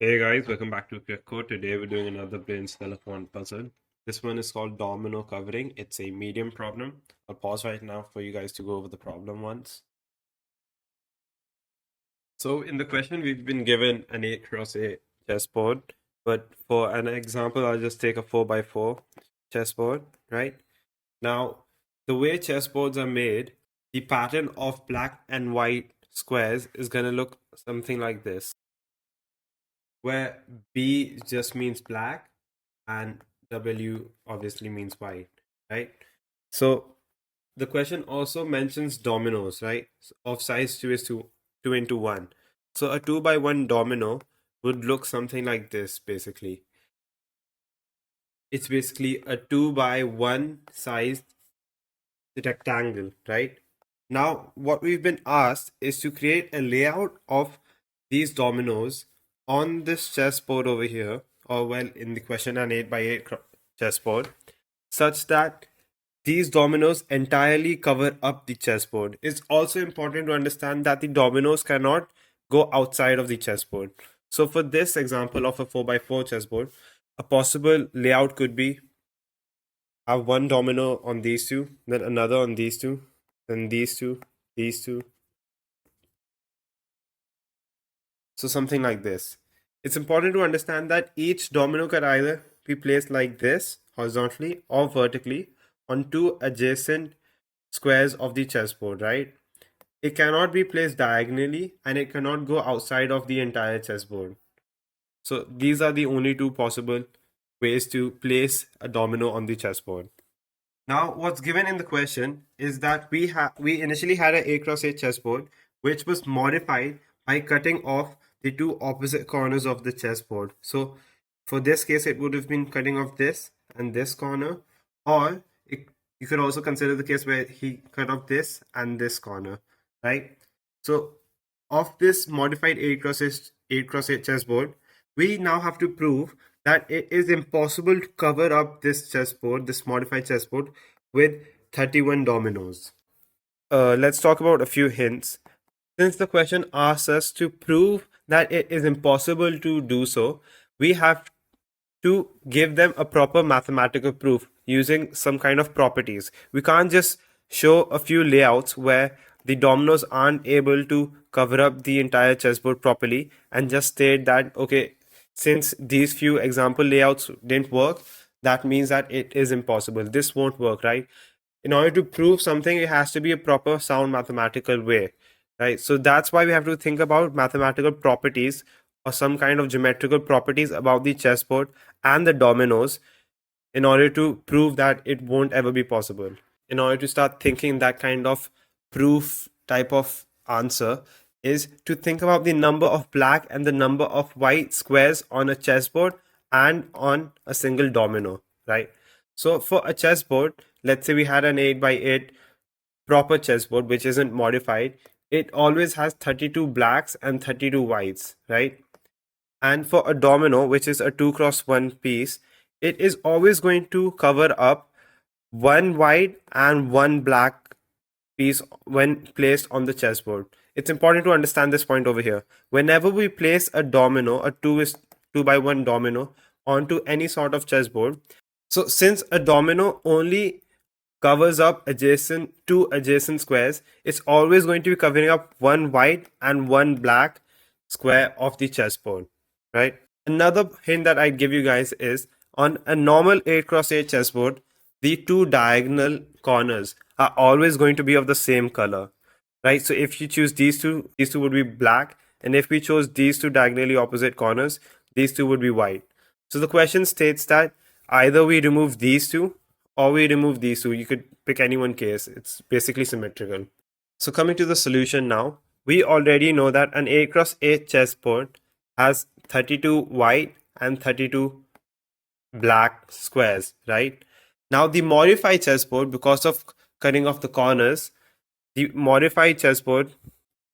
Hey guys, welcome back to Quick Code. Today we're doing another Brainstellar Quant puzzle. This one is called Domino Covering. It's a medium problem. I'll pause right now for you guys to go over the problem once. So in the question, we've been given an 8x8 chessboard, but for an example, I'll just take a 4x4 chessboard, right? Now, the way chessboards are made, the pattern of black and white squares is going to look something like this, where B just means black and W obviously means white, right? So the question also mentions dominoes, right? Of size 2 is 2 into 1. So a 2 by 1 domino would look something like this basically. It's basically a 2 by 1 sized rectangle, right? Now, what we've been asked is to create a layout of these dominoes on this chessboard over here, or well, in the question, an 8 by 8 chessboard, such that these dominoes entirely cover up the chessboard. It's also important to understand that the dominoes cannot go outside of the chessboard. So, for this example of a 4 by 4 chessboard, a possible layout could be have one domino on these two, then another on these two, then these two. So something like this. It's important to understand that each domino can either be placed like this, horizontally or vertically, on two adjacent squares of the chessboard, right? It cannot be placed diagonally and it cannot go outside of the entire chessboard. So these are the only two possible ways to place a domino on the chessboard. Now, what's given in the question is that we initially had an 8x8 chessboard, which was modified by cutting off the two opposite corners of the chessboard. So, for this case, it would have been cutting off this and this corner, or you could also consider the case where he cut off this and this corner, right? So, of this modified 8x8 chessboard, we now have to prove that it is impossible to cover up this chessboard, this modified chessboard, with 31 dominoes. Let's talk about a few hints. Since the question asks us to prove that it is impossible to do so, we have to give them a proper mathematical proof using some kind of properties. We can't just show a few layouts where the dominoes aren't able to cover up the entire chessboard properly and just state that, okay, since these few example layouts didn't work, that means that it is impossible. This won't work, right? In order to prove something, it has to be a proper, sound mathematical way, right? So that's why we have to think about mathematical properties or some kind of geometrical properties about the chessboard and the dominoes in order to prove that it won't ever be possible. In order to start thinking that kind of proof type of answer is to think about the number of black and the number of white squares on a chessboard and on a single domino, right? So for a chessboard, let's say we had an 8 by 8 proper chessboard which isn't modified, it always has 32 blacks and 32 whites, right? And for a domino, which is a 2 cross 1 piece, it is always going to cover up one white and one black piece when placed on the chessboard. It's important to understand this point over here. Whenever we place a domino, a 2 by 1 domino onto any sort of chessboard, so since a domino only covers up two adjacent squares, it's always going to be covering up one white and one black square of the chessboard, right? Another hint that I'd give you guys is on a normal 8x8 chessboard, the two diagonal corners are always going to be of the same color, right? So if you choose these two would be black, and if we chose these two diagonally opposite corners, these two would be white. So the question states that either we remove these two or we remove these two. You could pick any one case. It's basically symmetrical. So coming to the solution now, we already know that an 8x8 chessboard has 32 white and 32 black squares, right? Now the modified chessboard, because of cutting off the corners, the modified chessboard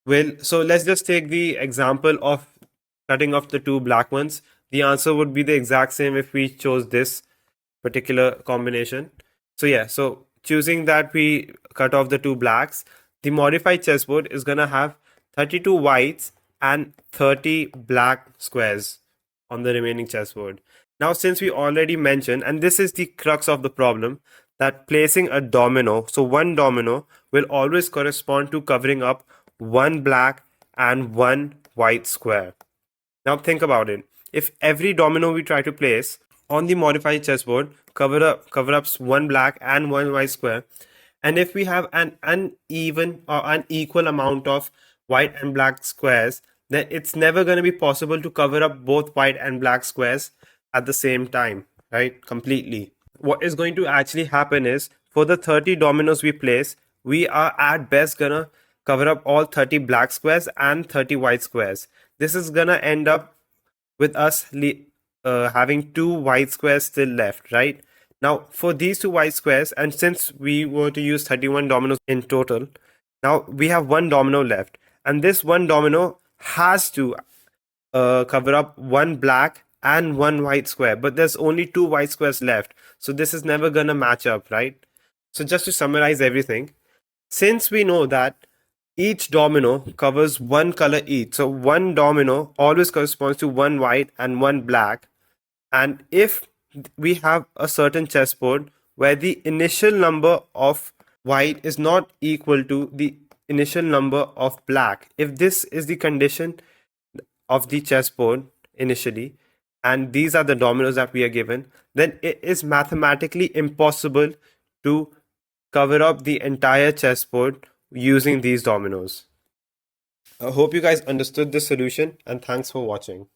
will, so let's just take the example of cutting off the two black ones. The answer would be the exact same if we chose this particular combination. So yeah, so choosing that we cut off the two blacks, the modified chessboard is gonna have 32 whites and 30 black squares, on the remaining chessboard. Now, since we already mentioned, and this is the crux of the problem, that placing a domino, so one domino will always correspond to covering up one black and one white square. Now think about it. If every domino we try to place on the modified chessboard cover ups one black and one white square, and if we have an uneven or unequal amount of white and black squares, then it's never going to be possible to cover up both white and black squares at the same time, right? Completely. What is going to actually happen is, for the 30 dominoes we place, we are at best gonna cover up all 30 black squares and 30 white squares. This is gonna end up with us having two white squares still left, right? Now, for these two white squares, and since we were to use 31 dominoes in total, now we have one domino left, and this one domino has to cover up one black and one white square, but there's only two white squares left, so this is never gonna match up, right? So just to summarize everything, since we know that each domino covers one color each, so one domino always corresponds to one white and one black, and if we have a certain chessboard where the initial number of white is not equal to the initial number of black, if this is the condition of the chessboard initially, and these are the dominoes that we are given, then it is mathematically impossible to cover up the entire chessboard using these dominoes. I hope you guys understood this solution, and thanks for watching.